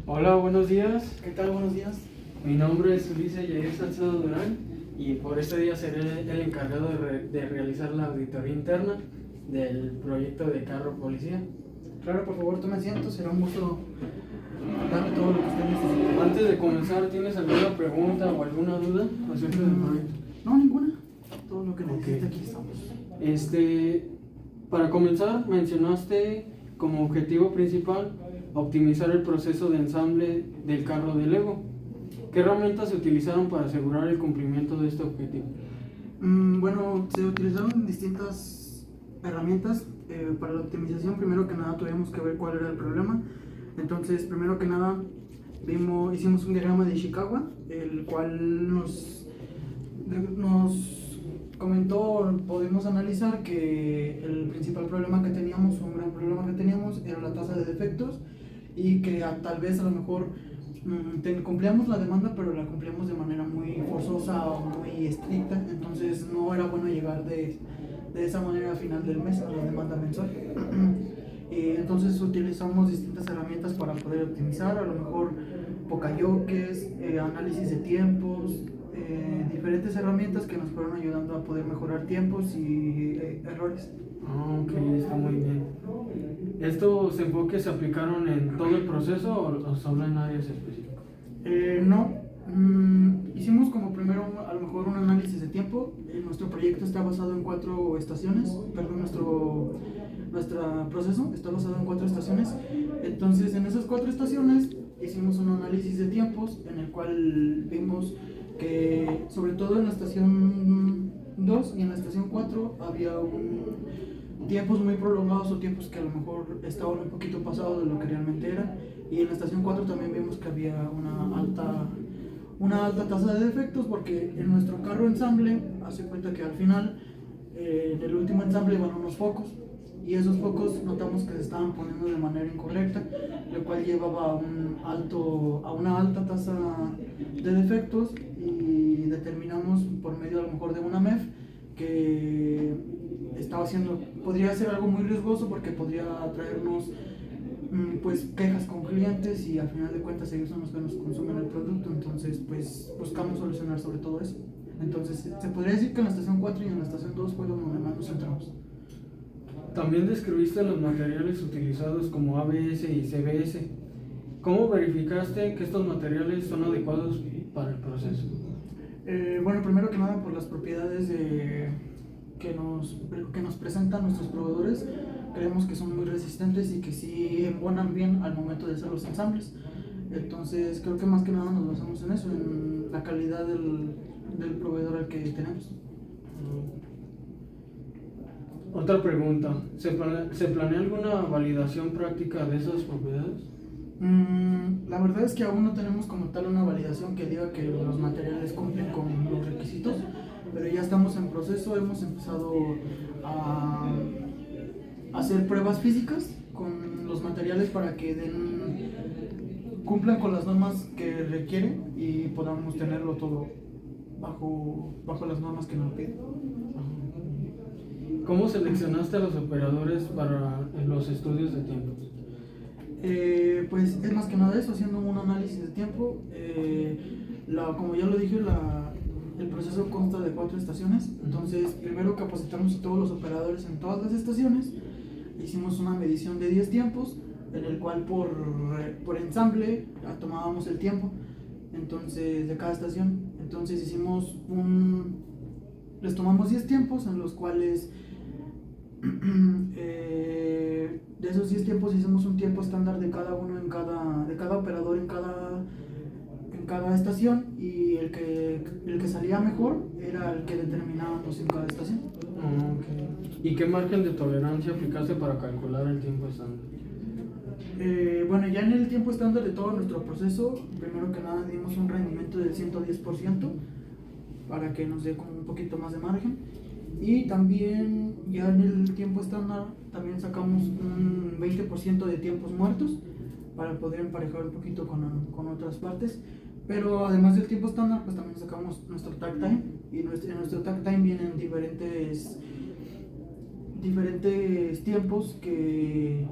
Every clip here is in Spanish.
Hola, buenos días. ¿Qué tal? Buenos días. Mi nombre es Ulises Yair Salcedo Durán y por este día seré el encargado de realizar la auditoría interna del proyecto de carro policía. Claro, por favor, tome asiento. Será un gusto darle todo lo que usted necesite. Antes de comenzar, ¿tienes alguna pregunta o alguna duda acerca del proyecto? No, ninguna. Todo lo que necesite aquí estamos. Para comenzar, mencionaste como objetivo principal optimizar el proceso de ensamble del carro de Lego. ¿Qué herramientas se utilizaron para asegurar el cumplimiento de este objetivo? Bueno, se utilizaron distintas herramientas para la optimización. Primero que nada tuvimos que ver cuál era el problema. Entonces, primero que nada hicimos un diagrama de Ishikawa, el cual nos comentó, podemos analizar que el principal problema que teníamos, un gran problema que teníamos, era la tasa de defectos, y que tal vez a lo mejor cumplíamos la demanda, pero la cumplíamos de manera muy forzosa o muy estricta. Entonces no era bueno llegar de esa manera al final del mes a la demanda mensual. Entonces utilizamos distintas herramientas para poder optimizar, a lo mejor Pokayokes, análisis de tiempos, diferentes herramientas que nos fueron ayudando a poder mejorar tiempos y errores. Ok, está muy bien. ¿Estos enfoques se aplicaron en todo el proceso o solo en áreas específicas? No, hicimos como primero a lo mejor un análisis de tiempo. Nuestro proyecto está basado en 4 estaciones, perdón, nuestro proceso está basado en 4 estaciones. Entonces, en esas 4 estaciones hicimos un análisis de tiempos en el cual vimos que sobre todo en la estación 2 y en la estación 4 había tiempos muy prolongados o tiempos que a lo mejor estaban un poquito pasados de lo que realmente era. Y en la estación 4 también vimos que había una alta tasa de defectos, porque en nuestro carro ensamble, hace cuenta que al final, en el último ensamble van unos focos, y esos focos notamos que se estaban poniendo de manera incorrecta, lo cual llevaba a una alta tasa de defectos, y determinamos por medio a lo mejor de una MEF que podría ser algo muy riesgoso, porque podría traernos pues quejas con clientes, y al final de cuentas ellos son los que nos consumen el producto. Entonces pues buscamos solucionar sobre todo eso. Entonces se podría decir que en la estación 4 y en la estación 2 fue donde más nos centramos. También describiste los materiales utilizados como ABS y CBS. ¿Cómo verificaste que estos materiales son adecuados para el proceso? Bueno, primero que nada por las propiedades que nos presentan nuestros proveedores. Creemos que son muy resistentes y que sí embonan bien al momento de hacer los ensambles. Entonces creo que más que nada nos basamos en eso, en la calidad del proveedor al que tenemos. Otra pregunta, ¿se planea alguna validación práctica de esas propiedades? La verdad es que aún no tenemos como tal una validación que diga que los materiales cumplen con los requisitos, pero ya estamos en proceso. Hemos empezado a hacer pruebas físicas con los materiales para que cumplan con las normas que requieren y podamos tenerlo todo bajo las normas que nos piden. ¿Cómo seleccionaste a los operadores para los estudios de tiempos? Pues es más que nada eso, haciendo un análisis de tiempo. Como ya lo dije, el proceso consta de 4 estaciones. Entonces primero capacitamos a todos los operadores en todas las estaciones. Hicimos una medición de 10 tiempos, en el cual por ensamble tomábamos el tiempo entonces de cada estación. Entonces les tomamos 10 tiempos, en los cuales de esos 10 tiempos hicimos un tiempo estándar de cada uno de cada operador en cada estación, y el que salía mejor era el que determinábamos en cada estación. Okay. ¿Y qué margen de tolerancia aplicaste para calcular el tiempo estándar? Bueno, ya en el tiempo estándar de todo nuestro proceso, primero que nada dimos un rendimiento del 110% para que nos dé como un poquito más de margen. Y también ya en el tiempo estándar también sacamos un 20% de tiempos muertos para poder emparejar un poquito con otras partes. Pero además del tiempo estándar, pues también sacamos nuestro takt time, y en nuestro takt time vienen diferentes tiempos que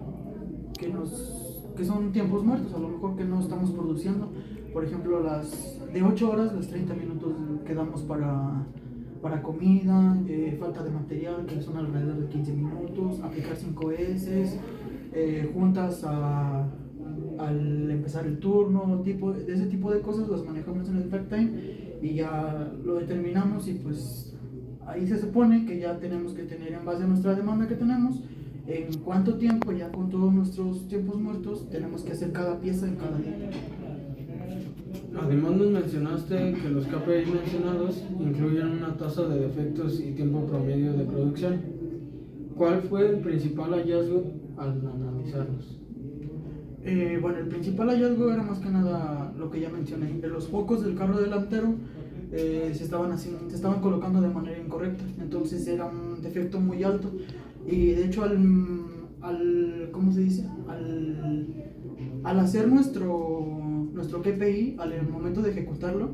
nos que son tiempos muertos, a lo mejor que no estamos produciendo. Por ejemplo, las de 8 horas, los 30 minutos que damos para comida, falta de material, que son alrededor de 15 minutos, aplicar 5S, juntas al empezar el turno, de ese tipo de cosas las manejamos en el fact time y ya lo determinamos y pues ahí se supone que ya tenemos que tener en base a nuestra demanda que tenemos, en cuánto tiempo, ya con todos nuestros tiempos muertos, tenemos que hacer cada pieza en cada día. Además nos mencionaste que los KPI mencionados incluyen una tasa de defectos y tiempo promedio de producción. ¿Cuál fue el principal hallazgo al analizarlos? Bueno, el principal hallazgo era más que nada lo que ya mencioné, que los focos del carro delantero se estaban colocando de manera incorrecta, entonces era un defecto muy alto y de hecho ¿cómo se dice? Al hacer nuestro KPI, al momento de ejecutarlo,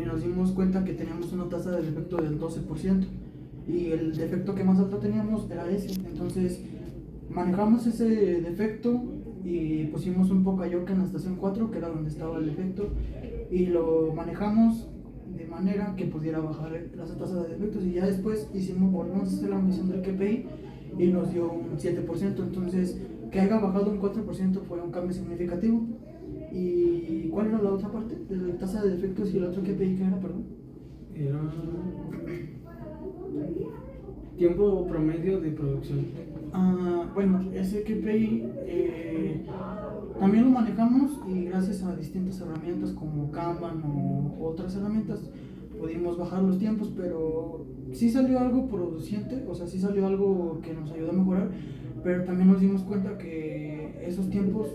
nos dimos cuenta que teníamos una tasa de defecto del 12% y el defecto que más alto teníamos era ese, entonces manejamos ese defecto y pusimos un Pocayoke en la estación 4, que era donde estaba el defecto, y lo manejamos de manera que pudiera bajar la tasa de defectos y ya después volvimos a hacer la medición del KPI y nos dio un 7%, entonces que haya bajado un 4% fue un cambio significativo. ¿Y cuál era la otra parte? De la tasa de defectos y el otro KPI que era, perdón. Era tiempo promedio de producción. Bueno, ese KPI también lo manejamos y gracias a distintas herramientas como Kanban o otras herramientas pudimos bajar los tiempos, pero sí salió algo producente, o sea, sí salió algo que nos ayudó a mejorar, pero también nos dimos cuenta que esos tiempos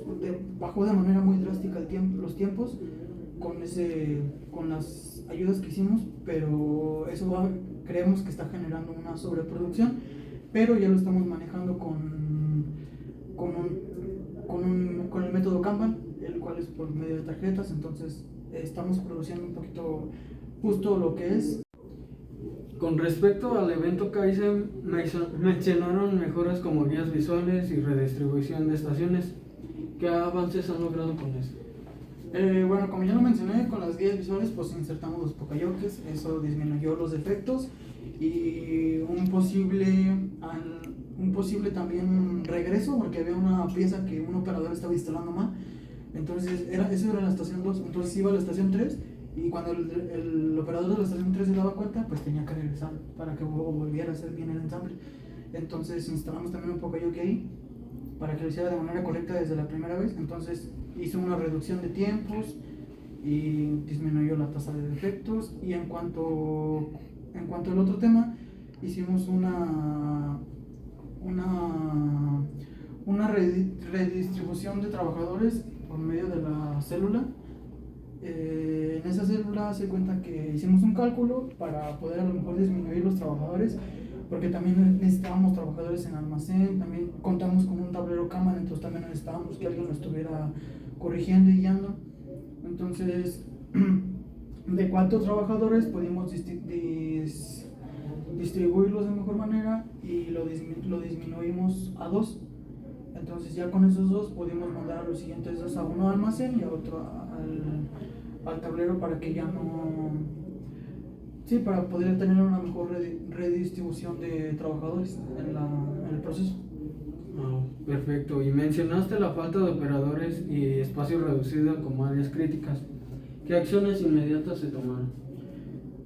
bajó de manera muy drástica los tiempos con las ayudas que hicimos, pero eso creemos que está generando una sobreproducción, pero ya lo estamos manejando con el método Kanban, el cual es por medio de tarjetas, entonces estamos produciendo un poquito justo lo que es. Con respecto al evento Kaizen, mencionaron mejoras como guías visuales y redistribución de estaciones. ¿Qué avances han logrado con eso? Bueno, como ya lo mencioné, con las guías visuales pues insertamos los Pokayokes, eso disminuyó los defectos y un posible también regreso, porque había una pieza que un operador estaba instalando mal, entonces eso era la estación 2, entonces iba a la estación 3 y cuando el operador de la estación 3 se daba cuenta, pues tenía que regresar para que volviera a hacer bien el ensamble. Entonces instalamos también un Pokayoke ahí para que lo hiciera de manera correcta desde la primera vez, entonces hizo una reducción de tiempos y disminuyó la tasa de defectos. Y en cuanto al otro tema, hicimos una redistribución de trabajadores por medio de la célula. En esa célula se cuenta que hicimos un cálculo para poder a lo mejor disminuir los trabajadores, porque también necesitábamos trabajadores en almacén, también contamos con un tablero cámara, entonces también necesitábamos que alguien lo estuviera corrigiendo y guiando. Entonces, de 4 trabajadores pudimos distribuirlos de mejor manera y lo disminuimos a 2. Entonces ya con esos 2 pudimos mandar a los siguientes 2, a uno al almacén y a otro al tablero, para que ya no... Sí, para poder tener una mejor redistribución de trabajadores en el proceso. Perfecto. Y mencionaste la falta de operadores y espacio reducido como áreas críticas. ¿Qué acciones inmediatas se tomaron?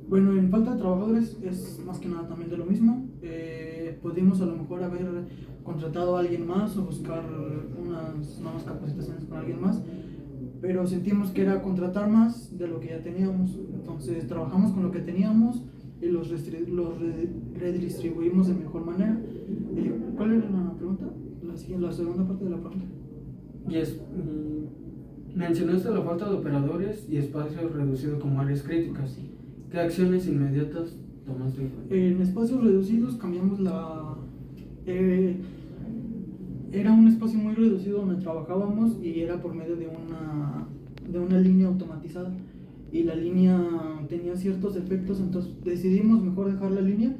Bueno, en falta de trabajadores es más que nada también de lo mismo. Pudimos a lo mejor haber contratado a alguien más o buscar unas nuevas capacitaciones con alguien más, pero sentimos que era contratar más de lo que ya teníamos. Entonces trabajamos con lo que teníamos y los redistribuimos de mejor manera. ¿Cuál era la pregunta? La segunda parte de la pregunta. Mencionaste la falta de operadores y espacio reducido como áreas críticas. ¿Qué acciones inmediatas tomaste? En espacios reducidos cambiamos era un espacio muy reducido donde trabajábamos y era por medio de una línea automatizada, y la línea tenía ciertos efectos, entonces decidimos mejor dejar la línea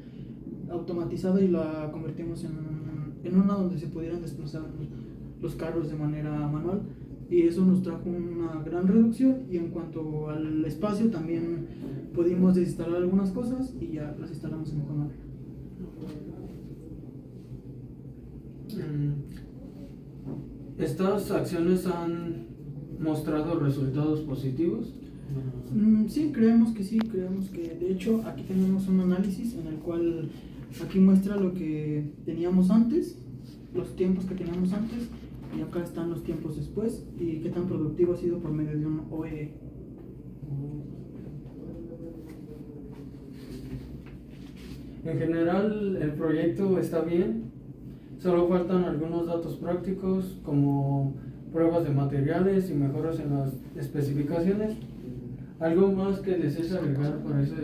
automatizada y la convertimos en una donde se pudieran desplazar los carros de manera manual, y eso nos trajo una gran reducción. Y en cuanto al espacio, también pudimos desinstalar algunas cosas y ya las instalamos en mejor manera. ¿Estas acciones han mostrado resultados positivos? Sí, creemos que sí, creemos que de hecho aquí tenemos un análisis en el cual aquí muestra lo que teníamos antes, los tiempos que teníamos antes, y acá están los tiempos después y qué tan productivo ha sido por medio de un OEE. En general, el proyecto está bien, solo faltan algunos datos prácticos como pruebas de materiales y mejoras en las especificaciones. ¿Algo más que desees agregar para esa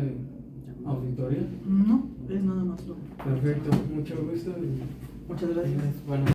auditoría? No, es nada más. Perfecto, mucho gusto. Muchas gracias. Bueno.